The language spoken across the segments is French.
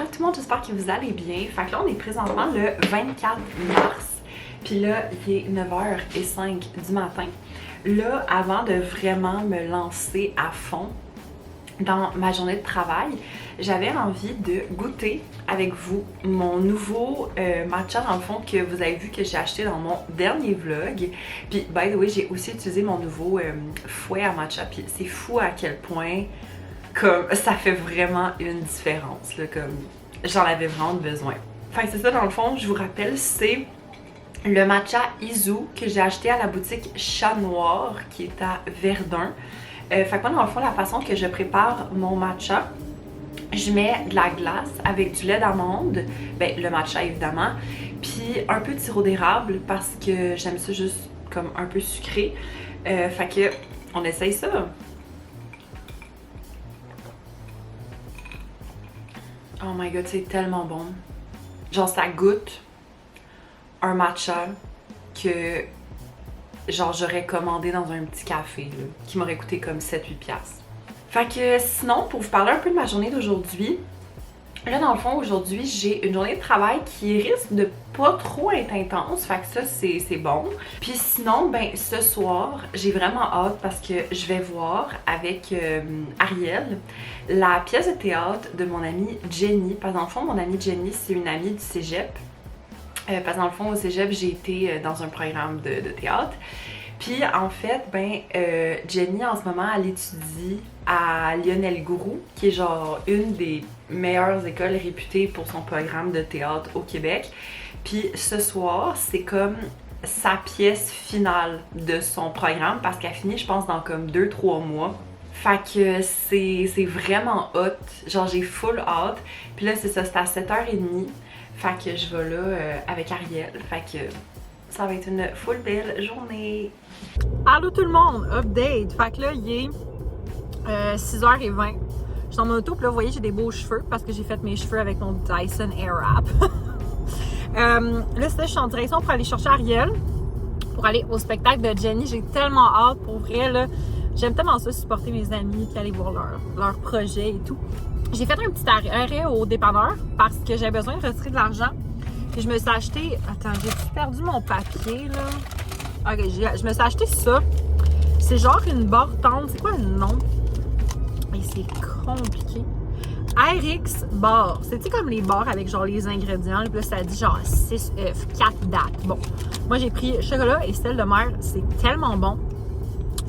Allô tout le monde, j'espère que vous allez bien. Fait que là, on est présentement le 24 mars. Puis là, il est 9h05 du matin. Là, avant de vraiment me lancer à fond dans ma journée de travail, j'avais envie de goûter avec vous mon nouveau matcha dans le fond que vous avez vu que j'ai acheté dans mon dernier vlog. Puis by the way, j'ai aussi utilisé mon nouveau fouet à matcha. Puis c'est fou à quel point comme ça fait vraiment une différence là, comme j'en avais vraiment besoin. Fait que c'est ça dans le fond, je vous rappelle, c'est le matcha Izu que j'ai acheté à la boutique Chat Noir qui est à Verdun. Fait que moi dans le fond, la façon que je prépare mon matcha, je mets de la glace avec du lait d'amande, ben le matcha évidemment, puis un peu de sirop d'érable parce que j'aime ça juste comme un peu sucré. Fait que on essaye ça. Oh my god, c'est tellement bon. Genre ça goûte un matcha que genre j'aurais commandé dans un petit café là, qui m'aurait coûté comme 7-8$. Fait que sinon, pour vous parler un peu de ma journée d'aujourd'hui, là dans le fond aujourd'hui j'ai une journée de travail qui risque de pas trop être intense, fait que ça c'est bon. Puis sinon ben ce soir j'ai vraiment hâte parce que je vais voir avec Ariel la pièce de théâtre de mon amie Jenny. Parce que dans le fond mon amie Jenny c'est une amie du cégep. Parce que dans le fond au cégep j'ai été dans un programme de théâtre. Puis en fait, ben Jenny en ce moment elle étudie à Lionel Groulx, qui est genre une des meilleures écoles réputées pour son programme de théâtre au Québec. Puis ce soir, c'est comme sa pièce finale de son programme parce qu'elle finit je pense dans comme 2-3 mois. Fait que c'est vraiment hot, genre j'ai full hâte. Puis là c'est ça, c'est à 7h30. Fait que je vais là avec Ariel. Fait que ça va être une full belle journée. Allô tout le monde, update. Fait que là il est 6h20. Je suis dans mon auto, puis là vous voyez j'ai des beaux cheveux parce que j'ai fait mes cheveux avec mon Dyson Airwrap. Là je suis en direction pour aller chercher Ariel pour aller au spectacle de Jenny. J'ai tellement hâte pour vrai là. J'aime tellement ça supporter mes amis puis aller voir leur projet et tout. J'ai fait un petit arrêt au dépanneur parce que j'avais besoin de retirer de l'argent. Et je me suis acheté... Attends, j'ai perdu mon papier, là. Ok, je me suis acheté ça. C'est genre une barre tendre. C'est quoi le nom? Et c'est compliqué. RX bar. C'est comme les bars avec genre les ingrédients. Puis là, ça dit genre 6 œufs, 4 dattes. Bon, moi j'ai pris chocolat et sel de mer. C'est tellement bon.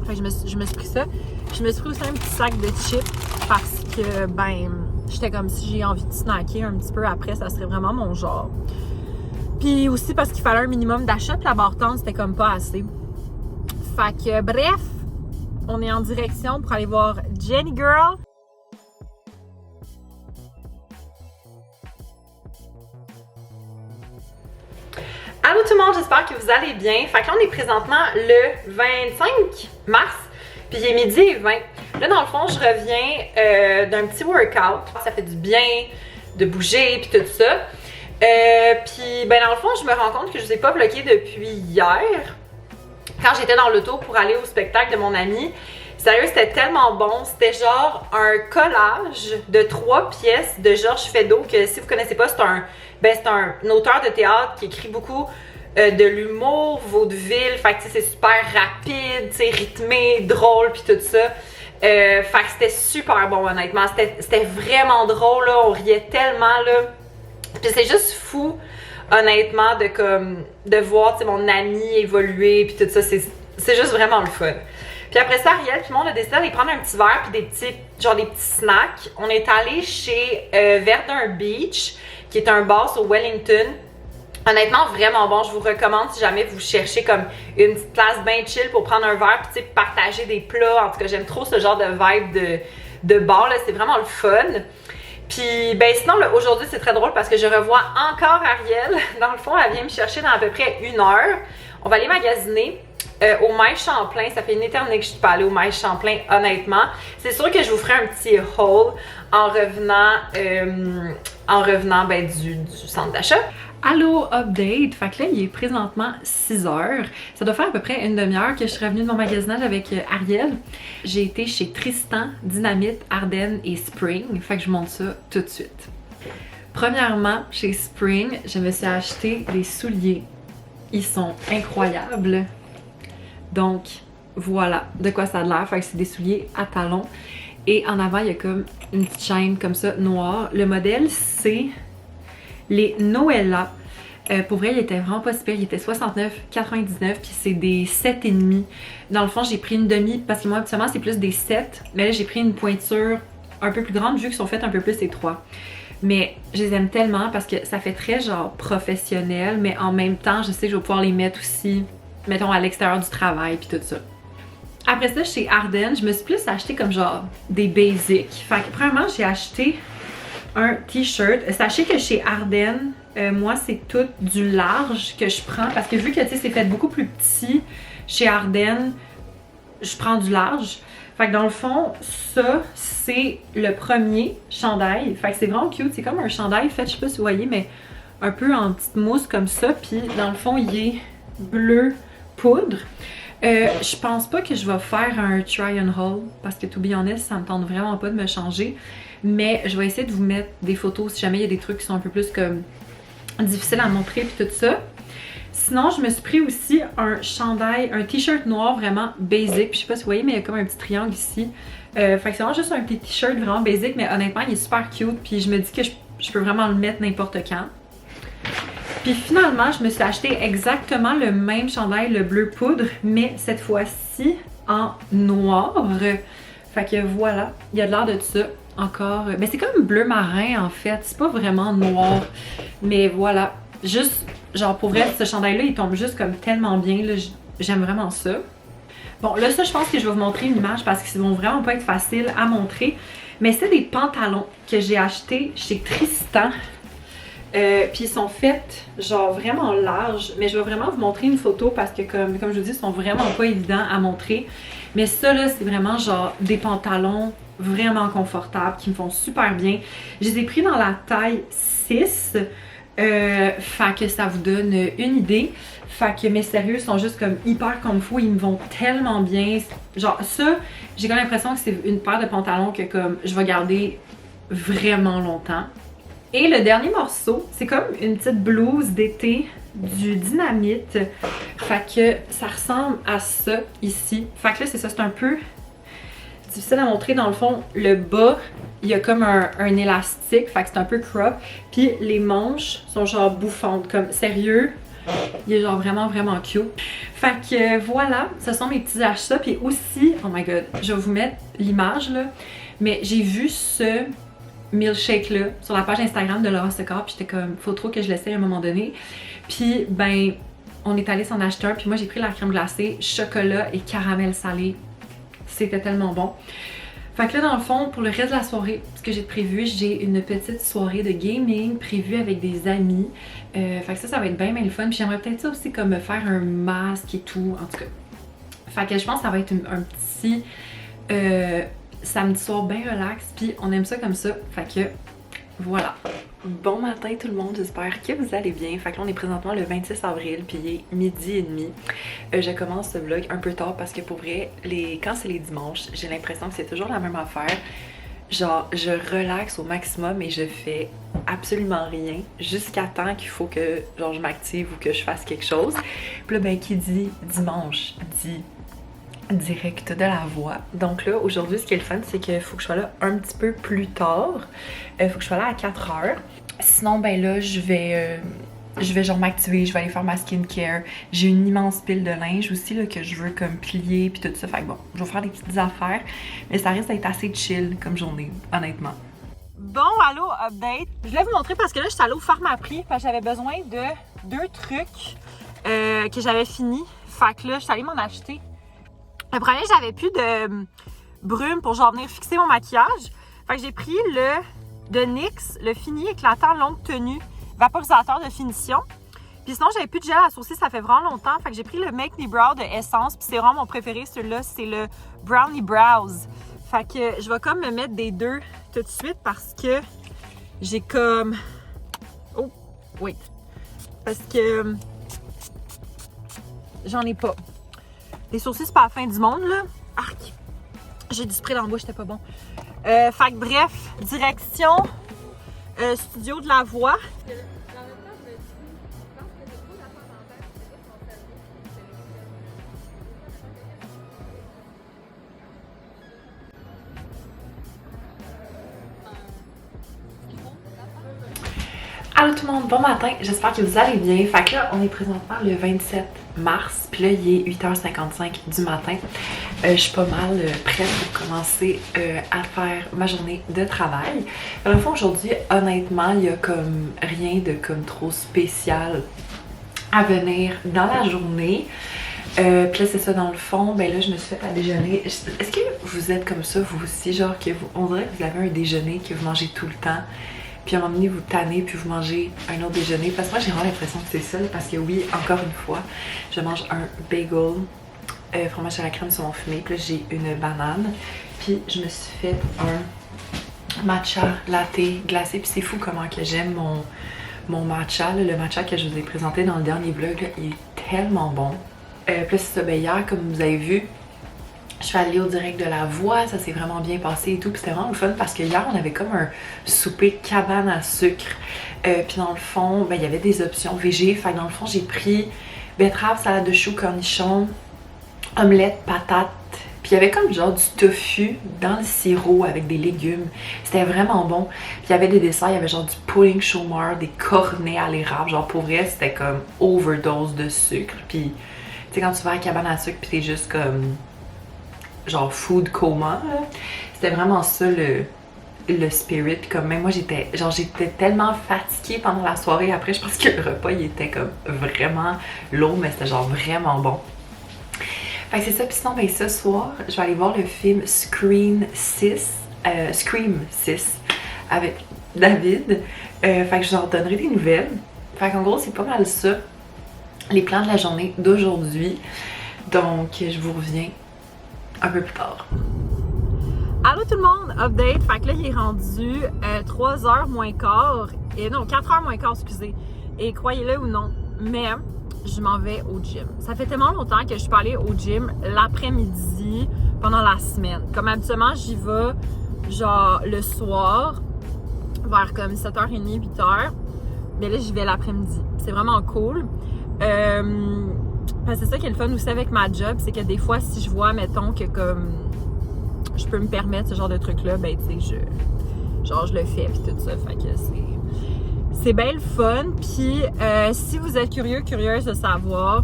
Fait que je me suis pris ça. Je me suis pris aussi un petit sac de chips parce que, ben, j'étais comme si j'ai envie de snacker un petit peu après, ça serait vraiment mon genre. Puis aussi parce qu'il fallait un minimum d'achat, puis la barre tendre, c'était comme pas assez. Fait que, bref, on est en direction pour aller voir Jenny Girl. Allô tout le monde, j'espère que vous allez bien. Fait que là, on est présentement le 25 mars, puis il est 12h20. Là, dans le fond, je reviens d'un petit workout. Ça fait du bien de bouger, puis tout ça. Puis, ben dans le fond, je me rends compte que je vous ai pas vlogué depuis hier, quand j'étais dans l'auto pour aller au spectacle de mon ami. Sérieux, c'était tellement bon. C'était genre un collage de 3 pièces de Georges Feydeau, que si vous connaissez pas, c'est un auteur de théâtre qui écrit beaucoup de l'humour, vaudeville. Fait que c'est super rapide, rythmé, drôle, puis tout ça. Fait que c'était super bon, honnêtement. C'était vraiment drôle, là. On riait tellement, là. Puis c'est juste fou, honnêtement, de voir mon ami évoluer, puis tout ça. C'est juste vraiment le fun. Puis après ça, Ariel puis moi, on a décidé d'aller prendre un petit verre puis des petits snacks. On est allé chez Verdun Beach, qui est un bar sur Wellington. Honnêtement, vraiment bon. Je vous recommande si jamais vous cherchez comme une petite place bien chill pour prendre un verre puis partager des plats. En tout cas, j'aime trop ce genre de vibe de bar, là. C'est vraiment le fun. Puis, ben sinon, aujourd'hui, c'est très drôle parce que je revois encore Ariel. Dans le fond, elle vient me chercher dans à peu près 1 heure. On va aller magasiner au Maïs Champlain. Ça fait une éternité que je suis pas allée au Maïs Champlain, honnêtement. C'est sûr que je vous ferai un petit haul en revenant ben, du centre d'achat. Allô, update! Fait que là, il est présentement 6h. Ça doit faire à peu près une demi-heure que je suis revenue de mon magasinage avec Ariel. J'ai été chez Tristan, Dynamite, Ardennes et Spring. Fait que je monte ça tout de suite. Premièrement, chez Spring, je me suis acheté des souliers. Ils sont incroyables. Donc, voilà de quoi ça a l'air. Fait que c'est des souliers à talons. Et en avant, il y a comme une petite chaîne comme ça, noire. Le modèle, c'est les Noëlla. Pour vrai, il était vraiment pas si pire. Il était 69,99, puis c'est des 7,5. Dans le fond, j'ai pris une demi, parce que moi, habituellement, c'est plus des 7. Mais là, j'ai pris une pointure un peu plus grande, vu qu'ils sont faites un peu plus étroits. Mais je les aime tellement parce que ça fait très genre professionnel, mais en même temps, je sais que je vais pouvoir les mettre aussi, mettons, à l'extérieur du travail, puis tout ça. Après ça, chez Arden, je me suis plus acheté comme genre des basics. Fait que premièrement, j'ai acheté un t-shirt. Sachez que chez Arden, moi, c'est tout du large que je prends parce que vu que c'est fait beaucoup plus petit chez Arden, je prends du large. Fait que dans le fond, ça, c'est le premier chandail. Fait que c'est vraiment cute. C'est comme un chandail fait, je sais pas si vous voyez, mais un peu en petite mousse comme ça. Puis dans le fond, il est bleu poudre. Je pense pas que je vais faire un try and haul parce que to be honest, ça me tente vraiment pas de me changer. Mais je vais essayer de vous mettre des photos si jamais il y a des trucs qui sont un peu plus comme difficiles à montrer puis tout ça. Sinon, je me suis pris aussi un chandail, un t-shirt noir vraiment basic. Puis je sais pas si vous voyez, mais il y a comme un petit triangle ici. Fait que c'est vraiment juste un petit t-shirt vraiment basic, mais honnêtement, il est super cute. Puis je me dis que je peux vraiment le mettre n'importe quand. Puis finalement, je me suis acheté exactement le même chandail, le bleu poudre, mais cette fois-ci en noir. Fait que voilà, il y a de l'air de ça encore. Mais c'est comme bleu marin en fait, c'est pas vraiment noir. Mais voilà, juste, genre pour vrai, ce chandail-là, il tombe juste comme tellement bien, là, j'aime vraiment ça. Bon, là, ça, je pense que je vais vous montrer une image parce qu'ils vont vraiment pas être faciles à montrer. Mais c'est des pantalons que j'ai achetés chez Tristan. Puis ils sont faits genre vraiment larges, mais je vais vraiment vous montrer une photo parce que comme je vous dis, ils sont vraiment pas évidents à montrer. Mais ça là, c'est vraiment genre des pantalons vraiment confortables qui me font super bien. Je les ai pris dans la taille 6, fait que ça vous donne une idée. Fait que mes sérieux sont juste comme hyper comfort, ils me vont tellement bien. Genre ça, j'ai comme l'impression que c'est une paire de pantalons que comme je vais garder vraiment longtemps. Et le dernier morceau, c'est comme une petite blouse d'été du Dynamite. Fait que ça ressemble à ça ici. Fait que là, c'est ça, c'est un peu difficile à montrer. Dans le fond, le bas, il y a comme un élastique. Fait que c'est un peu crop. Puis les manches sont genre bouffantes. Comme sérieux, il est genre vraiment, vraiment cute. Fait que voilà, ce sont mes petits achats. Puis aussi, oh my god, je vais vous mettre l'image là. Mais j'ai vu ce milkshake là sur la page Instagram de Laura Secor, puis j'étais comme faut trop que je l'essaie à un moment donné. Puis ben on est allé s'en acheter un, puis moi j'ai pris la crème glacée, chocolat et caramel salé. C'était tellement bon. Fait que là dans le fond, pour le reste de la soirée, ce que j'ai prévu, j'ai une petite soirée de gaming prévue avec des amis. Fait que ça va être bien le fun. Puis j'aimerais peut-être ça aussi comme me faire un masque et tout, en tout cas. Fait que je pense que ça va être un petit samedi soir bien relax, puis on aime ça comme ça, fait que voilà. Bon matin tout le monde, j'espère que vous allez bien. Fait que là on est présentement le 26 avril, puis il est 12h30. Je commence ce vlog un peu tard parce que pour vrai, quand c'est les dimanches, j'ai l'impression que c'est toujours la même affaire. Genre, je relaxe au maximum et je fais absolument rien jusqu'à temps qu'il faut que genre je m'active ou que je fasse quelque chose. Puis là, ben qui dit dimanche dit direct de la voix. Donc là, aujourd'hui, ce qui est le fun, c'est qu'il faut que je sois là un petit peu plus tard. Il faut que je sois là à 4h. Sinon, ben là, je vais genre m'activer, je vais aller faire ma skincare. J'ai une immense pile de linge aussi là, que je veux comme plier puis tout ça. Fait que bon, je vais faire des petites affaires. Mais ça risque d'être assez chill comme journée, honnêtement. Bon, allô, update. Je voulais vous montrer parce que là, je suis allée au Pharmaprix parce que j'avais besoin de 2 trucs que j'avais fini. Fait que là, je suis allée m'en acheter. Le premier, j'avais plus de brume pour genre venir fixer mon maquillage. Fait que j'ai pris le de NYX, le fini éclatant longue tenue vaporisateur de finition. Puis sinon, j'avais plus de gel à sourcils, ça fait vraiment longtemps. Fait que j'ai pris le Make Me Brow de Essence. Puis c'est vraiment mon préféré, celui-là, c'est le Brownie Brows. Fait que je vais comme me mettre des deux tout de suite parce que j'ai comme... Oh, wait. Parce que j'en ai pas. Les sourcils, c'est pas la fin du monde, là. Arc! J'ai du spray dans la bouche, c'était pas bon. Fait que bref, direction studio de la voix. Allô tout le monde, bon matin, j'espère que vous allez bien. Fait que là, on est présentement le 27 mars, puis là, il est 8h55 du matin. Je suis pas mal prête pour commencer à faire ma journée de travail. Dans le fond, aujourd'hui, honnêtement, il y a comme rien de comme trop spécial à venir dans la journée. Puis là, c'est ça, dans le fond, ben là, je me suis fait à déjeuner. Est-ce que vous êtes comme ça, vous aussi, genre, que on dirait que vous avez un déjeuner que vous mangez tout le temps? Puis à un moment donné, vous tannez, puis vous mangez un autre déjeuner. Parce que moi, j'ai vraiment l'impression que c'est ça. Parce que oui, encore une fois, je mange un bagel, fromage à la crème saumon fumé. Puis là, j'ai une banane. Puis je me suis fait un matcha latte glacé. Puis c'est fou comment que j'aime mon matcha. Là, le matcha que je vous ai présenté dans le dernier vlog, là, il est tellement bon. Puis là, c'est ça, ben hier, comme vous avez vu, je suis allée au direct de la voix, ça s'est vraiment bien passé et tout. Puis c'était vraiment le fun parce que hier, on avait comme un souper cabane à sucre. Puis dans le fond, ben, il y avait des options végé. Fait que dans le fond, j'ai pris betterave, salade de choux, cornichons, omelette, patates. Puis il y avait comme genre du tofu dans le sirop avec des légumes. C'était vraiment bon. Puis il y avait des desserts, il y avait genre du pudding chômeur, des cornets à l'érable. Genre pour vrai, c'était comme overdose de sucre. Puis tu sais, quand tu vas à la cabane à sucre, puis t'es juste comme genre food coma, c'était vraiment ça le spirit. Puis comme même moi j'étais tellement fatiguée pendant la soirée. Après je pense que le repas il était comme vraiment lourd, mais c'était genre vraiment bon. Fait que c'est ça. Puis sinon ben ce soir je vais aller voir le film Scream 6 avec David. Fait que je vous en donnerai des nouvelles. Fait qu'en gros c'est pas mal ça les plans de la journée d'aujourd'hui. Donc je vous reviens un peu plus tard. Allô tout le monde, update. Fait que là, il est rendu 3h moins quart. Et non, 4h moins quart, excusez. Et croyez-le ou non, mais je m'en vais au gym. Ça fait tellement longtemps que je suis pas allée au gym l'après-midi pendant la semaine. Comme habituellement, j'y vais genre le soir, vers comme 7h30, 8h. Mais là, j'y vais l'après-midi. C'est vraiment cool. Parce que c'est ça qui est le fun aussi avec ma job, c'est que des fois, si je vois, mettons, que comme je peux me permettre ce genre de truc-là, ben tu sais, je le fais pis tout ça, fait que c'est bien le fun. Puis si vous êtes curieuse de savoir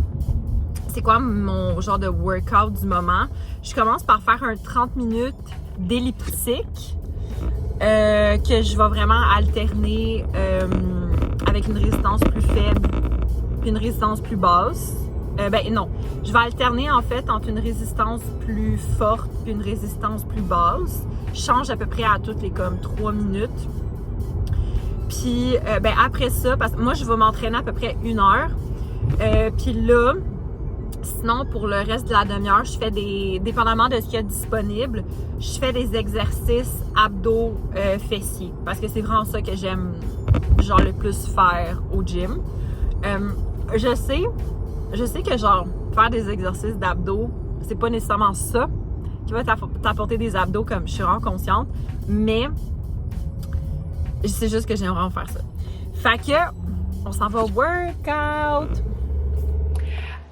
c'est quoi mon genre de workout du moment, je commence par faire un 30 minutes d'elliptique que je vais vraiment alterner avec une résistance plus faible puis une résistance plus basse. Ben non, je vais alterner en fait entre une résistance plus forte et une résistance plus basse. Je change à peu près à toutes les comme 3 minutes. Puis ben après ça, parce que moi je vais m'entraîner à peu près 1 heure. Puis là, sinon pour le reste de la demi-heure, je fais dépendamment de ce qu'il y a disponible, je fais des exercices abdos fessiers. Parce que c'est vraiment ça que j'aime genre le plus faire au gym. Je sais que genre faire des exercices d'abdos, c'est pas nécessairement ça qui va t'apporter des abdos, comme je suis vraiment consciente, mais c'est juste que j'aime vraiment faire ça. Fait que on s'en va au workout.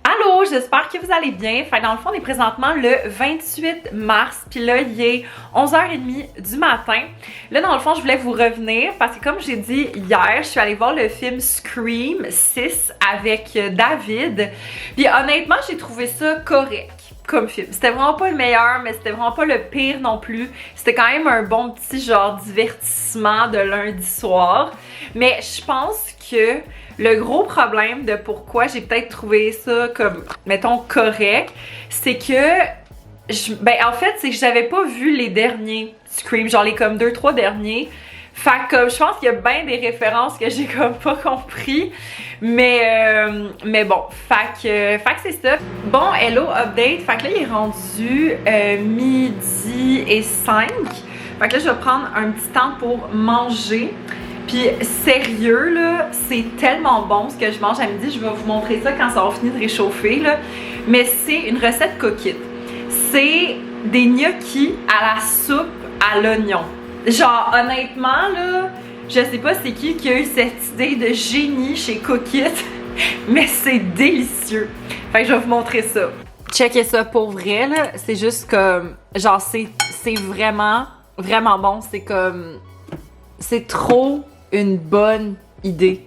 Allô, j'espère que vous allez bien. Fait que dans le fond, on est présentement le 28 mars, puis là, il est 11h30 du matin. Là, dans le fond, je voulais vous revenir parce que comme j'ai dit hier, je suis allée voir le film Scream 6 avec David. Puis honnêtement, j'ai trouvé ça correct comme film. C'était vraiment pas le meilleur, mais c'était vraiment pas le pire non plus. C'était quand même un bon petit genre divertissement de lundi soir. Mais je pense que le gros problème de pourquoi j'ai peut-être trouvé ça comme, mettons, correct, c'est que, en fait, c'est que j'avais pas vu les derniers Scream, genre les comme 2-3 derniers. Fait que comme, je pense qu'il y a bien des références que j'ai comme pas compris. Mais bon, fait que c'est ça. Bon, hello, update. Fait que là, il est rendu midi et 5. Fait que là, je vais prendre un petit temps pour manger. Puis sérieux là, c'est tellement bon ce que je mange à midi. Je vais vous montrer ça quand ça va finir de réchauffer là. Mais c'est une recette coquette. C'est des gnocchis à la soupe à l'oignon. Genre honnêtement là, Je sais pas c'est qui a eu cette idée de génie chez Cookit, mais c'est délicieux. Fait que je vais vous montrer ça. Checkez ça pour vrai, là. C'est juste comme... Genre, c'est vraiment, vraiment bon. C'est comme... C'est trop une bonne idée.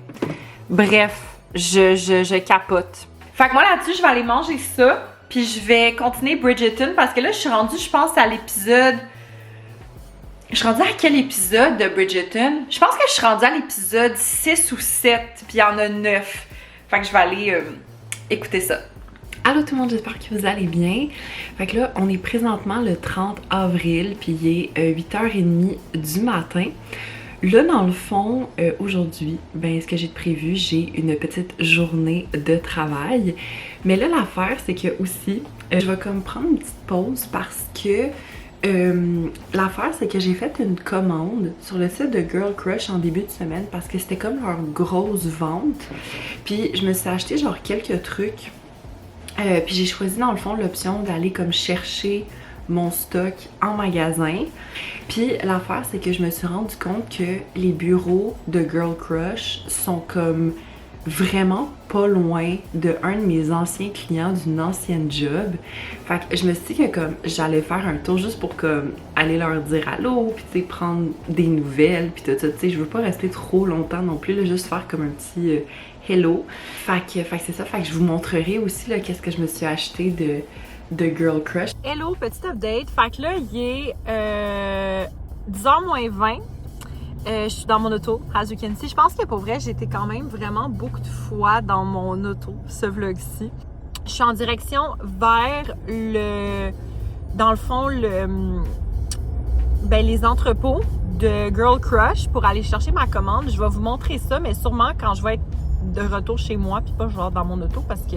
Bref, je capote. Fait que moi, là-dessus, je vais aller manger ça. Puis je vais continuer Bridgerton parce que là, je suis rendue, je pense, à l'épisode... Je suis rendue à quel épisode de Bridgerton? Je pense que je suis rendue à l'épisode 6 ou 7, puis il y en a 9. Fait que je vais aller écouter ça. Allô tout le monde, j'espère que vous allez bien. Fait que là, on est présentement le 30 avril, puis il est 8h30 du matin. Là, dans le fond, aujourd'hui, ben, ce que j'ai de prévu, j'ai une petite journée de travail. Mais là, l'affaire, c'est que aussi, je vais comme prendre une petite pause parce que l'affaire, c'est que j'ai fait une commande sur le site de Girl Crush en début de semaine parce que c'était comme leur grosse vente. Puis je me suis acheté genre quelques trucs. Puis j'ai choisi dans le fond l'option d'aller comme chercher mon stock en magasin. Puis l'affaire, c'est que je me suis rendu compte que les bureaux de Girl Crush sont comme vraiment pas loin de un de mes anciens clients d'une ancienne job. Fait que je me suis dit que comme j'allais faire un tour juste pour comme aller leur dire allô, puis tu sais prendre des nouvelles, puis tout ça, tu sais, je veux pas rester trop longtemps non plus, là, juste faire comme un petit hello. Fait que c'est ça, fait que je vous montrerai aussi là qu'est-ce que je me suis acheté de Girl Crush. Hello, petit update. Fait que là, il est 10h moins 20. Je suis dans mon auto, as you can see. Je pense que pour vrai, j'ai été quand même vraiment beaucoup de fois dans mon auto, ce vlog-ci. Je suis en direction vers dans le fond, les entrepôts de Girl Crush pour aller chercher ma commande. Je vais vous montrer ça, mais sûrement quand je vais être de retour chez moi, puis pas genre dans mon auto, parce que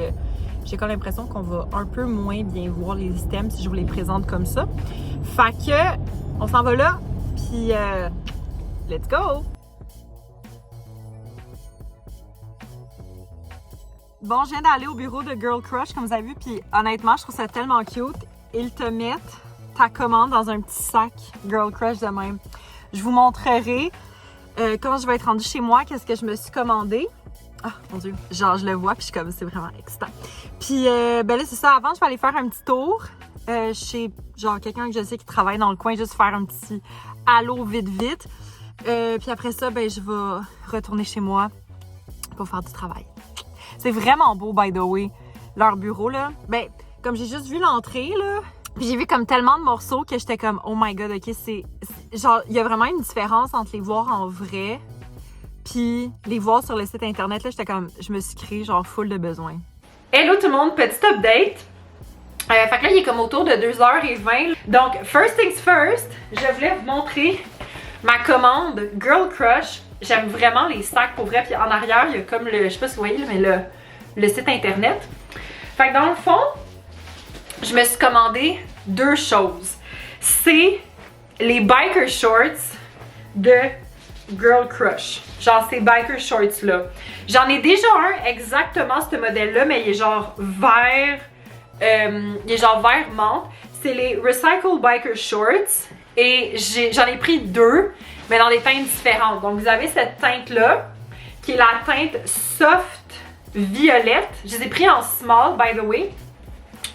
j'ai comme l'impression qu'on va un peu moins bien voir les items si je vous les présente comme ça. Fait que, on s'en va là, puis let's go! Bon, je viens d'aller au bureau de Girl Crush, comme vous avez vu, puis honnêtement, je trouve ça tellement cute. Ils te mettent ta commande dans un petit sac Girl Crush de même. Je vous montrerai quand je vais être rendue chez moi, qu'est-ce que je me suis commandé. Ah, mon Dieu, genre je le vois, puis je suis comme, c'est vraiment excitant. Puis, ben là, c'est ça, avant, je vais aller faire un petit tour chez, genre, quelqu'un que je sais qui travaille dans le coin, juste faire un petit allô vite. Puis après ça, ben, je vais retourner chez moi pour faire du travail. C'est vraiment beau, by the way, leur bureau, là. Ben, comme j'ai juste vu l'entrée, là, puis j'ai vu comme tellement de morceaux que j'étais comme, oh my god, ok, c'est genre, il y a vraiment une différence entre les voir en vrai puis les voir sur le site internet, là, j'étais comme, je me suis créée genre full de besoins. Hello tout le monde, petit update. Fait que là, il est comme autour de 2h20. Donc, first things first, je voulais vous montrer ma commande Girl Crush. J'aime vraiment les sacs pour vrai. Puis en arrière, il y a comme le, je sais pas si vous voyez, mais le site internet. Fait que dans le fond, je me suis commandé deux choses. C'est les biker shorts de Girl Crush. Genre ces biker shorts là. J'en ai déjà un exactement ce modèle-là, mais il est genre vert. Il est genre vert menthe. C'est les Recycle Biker Shorts. Et j'en ai pris deux, mais dans des teintes différentes. Donc vous avez cette teinte-là, qui est la teinte soft violette. Je les ai pris en small, by the way,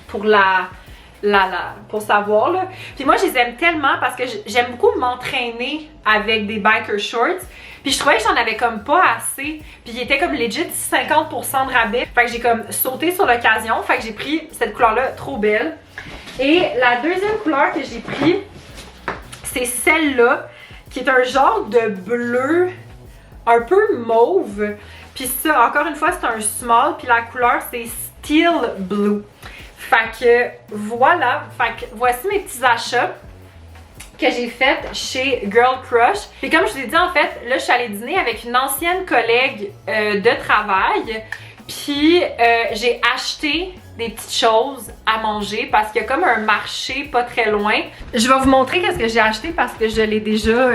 pour pour savoir là. Puis moi, je les aime tellement parce que j'aime beaucoup m'entraîner avec des biker shorts. Puis je trouvais que j'en avais comme pas assez. Puis il était comme legit 50% de rabais. Fait que j'ai comme sauté sur l'occasion. Fait que j'ai pris cette couleur-là, trop belle. Et la deuxième couleur que j'ai pris, c'est celle-là, qui est un genre de bleu un peu mauve. Puis ça, encore une fois, c'est un small. Puis la couleur, c'est Steel Blue. Fait que voilà. Fait que voici mes petits achats que j'ai fait chez Girl Crush. Puis comme je vous ai dit, en fait, là, je suis allée dîner avec une ancienne collègue de travail. Puis j'ai acheté des petites choses à manger parce qu'il y a comme un marché pas très loin. Je vais vous montrer qu'est-ce que j'ai acheté parce que je l'ai déjà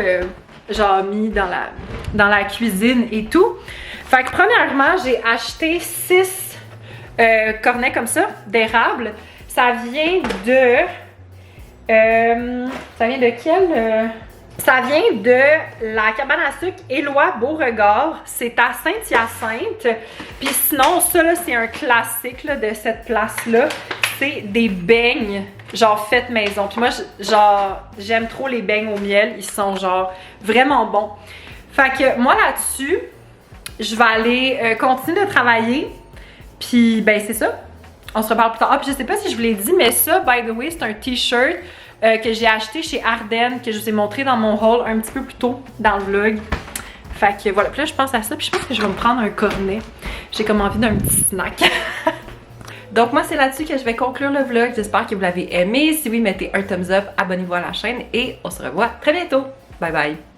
genre mis dans la cuisine et tout. Fait que premièrement, j'ai acheté 6 cornets comme ça d'érable. Ça vient de... ça vient de quel Ça vient de la cabane à sucre Éloi Beauregard. C'est à Saint-Hyacinthe. Puis sinon, ça là, c'est un classique là, de cette place-là. C'est des beignes, genre faites maison. Puis moi, genre, j'aime trop les beignes au miel. Ils sont genre vraiment bons. Fait que moi là-dessus, je vais aller continuer de travailler. Puis ben c'est ça. On se reparle plus tard. Ah, puis je sais pas si je vous l'ai dit, mais ça, by the way, c'est un t-shirt que j'ai acheté chez Ardennes, que je vous ai montré dans mon haul un petit peu plus tôt dans le vlog. Fait que voilà, puis là je pense à ça, puis je pense que je vais me prendre un cornet. J'ai comme envie d'un petit snack. Donc moi c'est là-dessus que je vais conclure le vlog. J'espère que vous l'avez aimé. Si oui, mettez un thumbs up, abonnez-vous à la chaîne et on se revoit très bientôt. Bye bye!